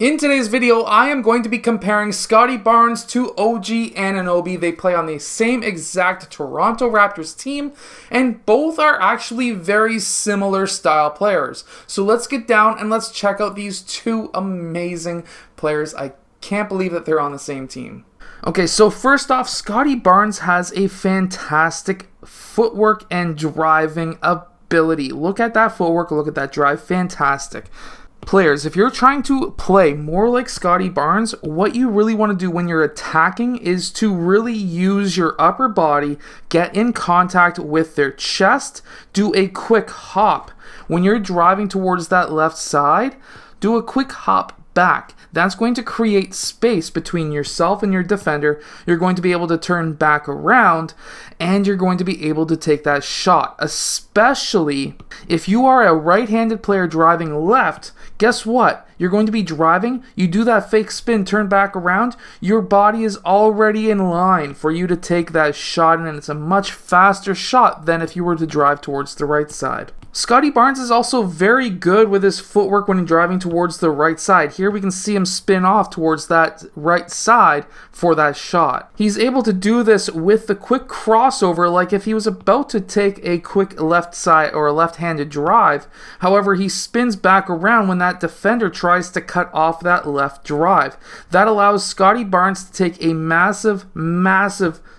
In today's video, I am going to be comparing Scottie Barnes to OG Anunoby. They play on the same exact Toronto Raptors team, and both are actually very similar style players. So let's get down and let's check out these two amazing players. I can't believe that they're on the same team. Okay, so first off, Scottie Barnes has a fantastic footwork and driving ability. Look at that footwork, look at that drive, fantastic. Players, if you're trying to play more like Scottie Barnes, what you really want to do when you're attacking is to really use your upper body, get in contact with their chest, do a quick hop. When you're driving towards that left side, do a quick hop back. That's going to create space between yourself and your defender. You're going to be able to turn back around and you're going to be able to take that shot, especially if you are a right-handed player driving left. Guess what? You're going to be driving, you do that fake spin, turn back around, your body is already in line for you to take that shot, and it's a much faster shot than if you were to drive towards the right side. Scottie Barnes is also very good with his footwork when driving towards the right side. Here we can see him spin off towards that right side for that shot. He's able to do this with the quick crossover, like if he was about to take a quick left side or a left-handed drive. However, he spins back around when that defender tries to cut off that left drive. That allows Scottie Barnes to take a massive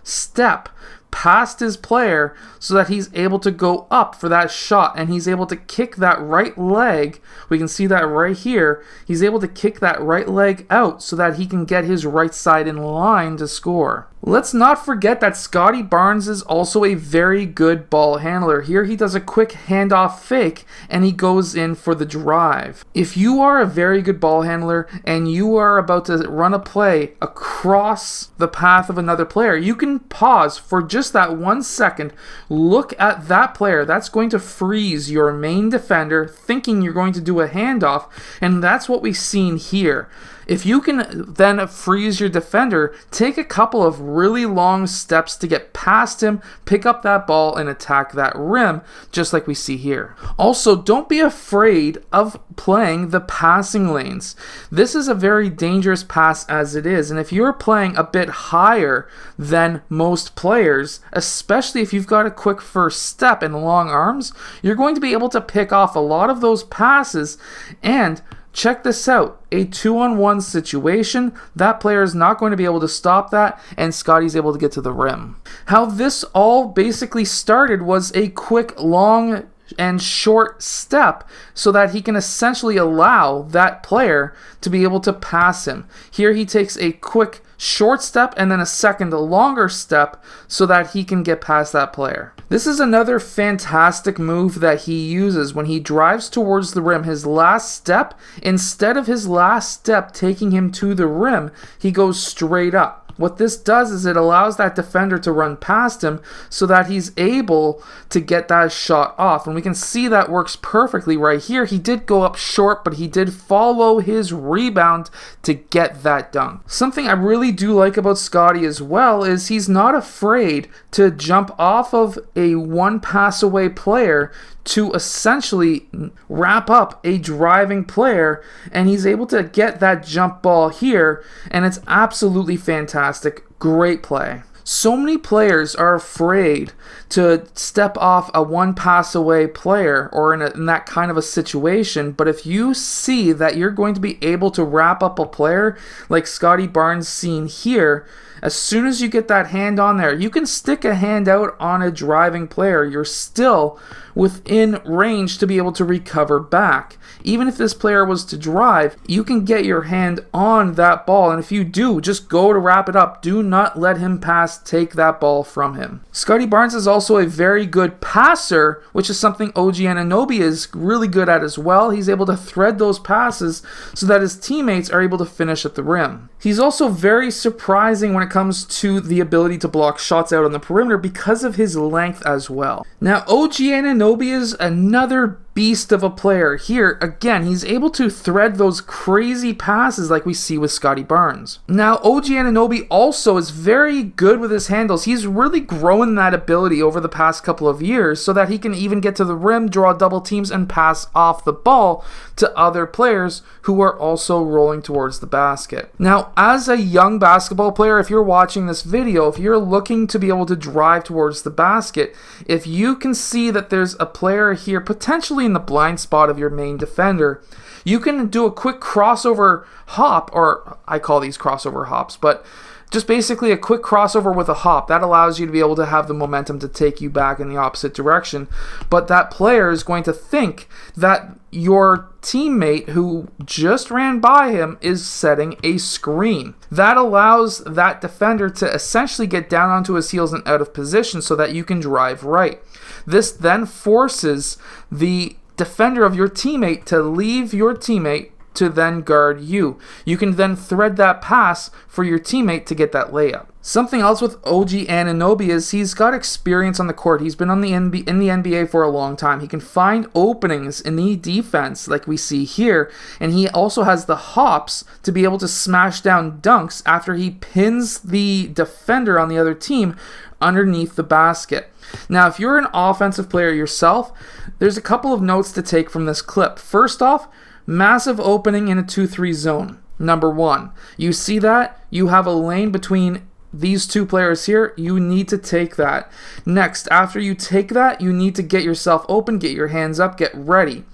step past his player so that he's able to go up for that shot, and he's able to kick that right leg. We can see that right here. He's able to kick that right leg out so that he can get his right side in line to score. Let's not forget that Scottie Barnes is also a very good ball handler. Here he does a quick handoff fake and he goes in for the drive. If you are a very good ball handler and you are about to run a play across the path of another player, you can pause for just that 1 second, look at that player. That's going to freeze your main defender thinking you're going to do a handoff, and that's what we've seen here. If you can then freeze your defender, take a couple of really long steps to get past him, pick up that ball, and attack that rim, just like we see here. Also, don't be afraid of playing the passing lanes. This is a very dangerous pass as it is, and if you're playing a bit higher than most players, especially if you've got a quick first step and long arms, you're going to be able to pick off a lot of those passes. And check this out, a 2-on-1 situation, that player is not going to be able to stop that, and Scottie's able to get to the rim. How this all basically started was a quick, long, and short step so that he can essentially allow that player to be able to pass him. Here he takes a quick short step and then a second longer step so that he can get past that player. This is another fantastic move that he uses when he drives towards the rim. His last step, instead of his last step taking him to the rim, he goes straight up. What this does is it allows that defender to run past him so that he's able to get that shot off. And we can see that works perfectly right here. He did go up short, but he did follow his rebound to get that dunk. Something I really do like about Scottie as well is he's not afraid to jump off of a one pass away player to essentially wrap up a driving player, and he's able to get that jump ball here, and it's absolutely fantastic. Great play. So many players are afraid to step off a one pass away player or in that kind of a situation, but if you see that you're going to be able to wrap up a player like Scottie Barnes seen here, as soon as you get that hand on there, you can stick a hand out on a driving player. You're still within range to be able to recover back. Even if this player was to drive, you can get your hand on that ball, and if you do, just go to wrap it up. Do not let him pass, take that ball from him. Scottie Barnes is also a very good passer, which is something OG Anunoby is really good at as well. He's able to thread those passes so that his teammates are able to finish at the rim. He's also very surprising when it comes to the ability to block shots out on the perimeter because of his length as well. Now, OG Anunoby is another beast of a player. Here, again, he's able to thread those crazy passes like we see with Scottie Barnes. Now, OG Anunoby also is very good with his handles. He's really grown that ability over the past couple of years so that he can even get to the rim, draw double teams, and pass off the ball to other players who are also rolling towards the basket. Now, as a young basketball player, if you're watching this video, if you're looking to be able to drive towards the basket, if you can see that there's a player here potentially in the blind spot of your main defender, you can do a quick crossover hop, or I call these crossover hops, but just basically a quick crossover with a hop. That allows you to be able to have the momentum to take you back in the opposite direction. But that player is going to think that your teammate who just ran by him is setting a screen. That allows that defender to essentially get down onto his heels and out of position so that you can drive right. This then forces the defender of your teammate to leave your teammate to then guard you. You can then thread that pass for your teammate to get that layup. Something else with OG Anunoby is he's got experience on the court. He's been in the NBA for a long time. He can find openings in the defense like we see here, and he also has the hops to be able to smash down dunks after he pins the defender on the other team underneath the basket. Now, if you're an offensive player yourself, there's a couple of notes to take from this clip. First off, massive opening in a 2-3 zone. Number one, you see that? You have a lane between these two players here. You need to take that. Next, after you take that, you need to get yourself open, get your hands up, get ready.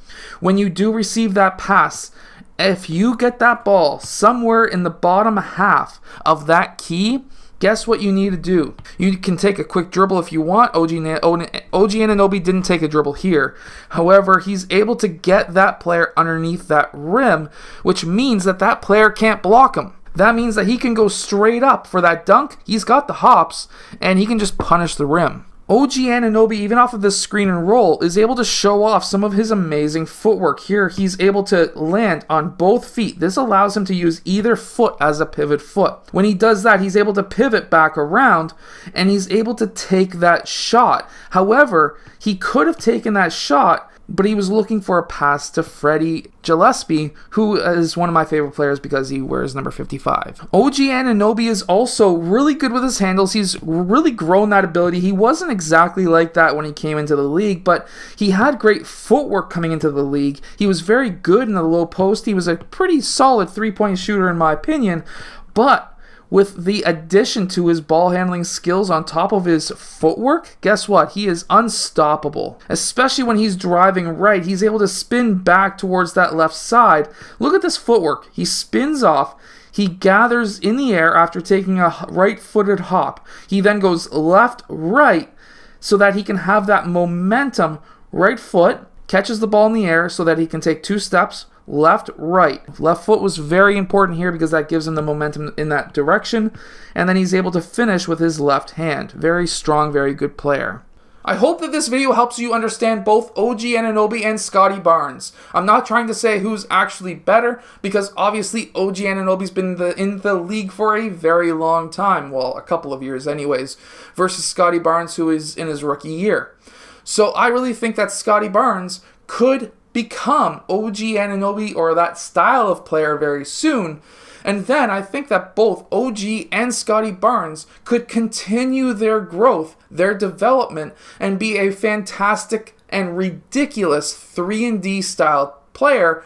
When you do receive that pass, if you get that ball somewhere in the bottom half of that key, guess what you need to do? You can take a quick dribble if you want. OG Anunoby didn't take a dribble here. However, he's able to get that player underneath that rim, which means that that player can't block him. That means that he can go straight up for that dunk. He's got the hops, and he can just punish the rim. OG Anunoby, even off of this screen and roll, is able to show off some of his amazing footwork. Here, he's able to land on both feet. This allows him to use either foot as a pivot foot. When he does that, he's able to pivot back around, and he's able to take that shot. However, he could have taken that shot, but he was looking for a pass to Freddie Gillespie, who is one of my favorite players because he wears number 55. OG Anunoby is also really good with his handles. He's really grown that ability. He wasn't exactly like that when he came into the league, but he had great footwork coming into the league. He was very good in the low post. He was a pretty solid three-point shooter in my opinion, but with the addition to his ball handling skills on top of his footwork, guess what? He is unstoppable. Especially when he's driving right, he's able to spin back towards that left side. Look at this footwork. He spins off. He gathers in the air after taking a right-footed hop. He then goes left-right so that he can have that momentum. Right foot, catches the ball in the air so that he can take 2 steps, left, right. Left foot was very important here because that gives him the momentum in that direction. And then he's able to finish with his left hand. Very strong, very good player. I hope that this video helps you understand both OG Anunoby and Scottie Barnes. I'm not trying to say who's actually better because obviously OG Anunoby's been in the league for a very long time. Well, a couple of years anyways. Versus Scottie Barnes, who is in his rookie year. So I really think that Scottie Barnes could become OG Anunoby or that style of player very soon. And then I think that both OG and Scottie Barnes could continue their growth, their development, and be a fantastic and ridiculous 3-and-D style player,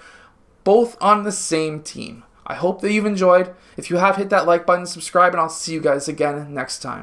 both on the same team. I hope that you've enjoyed. If you have, hit that like button, subscribe, and I'll see you guys again next time.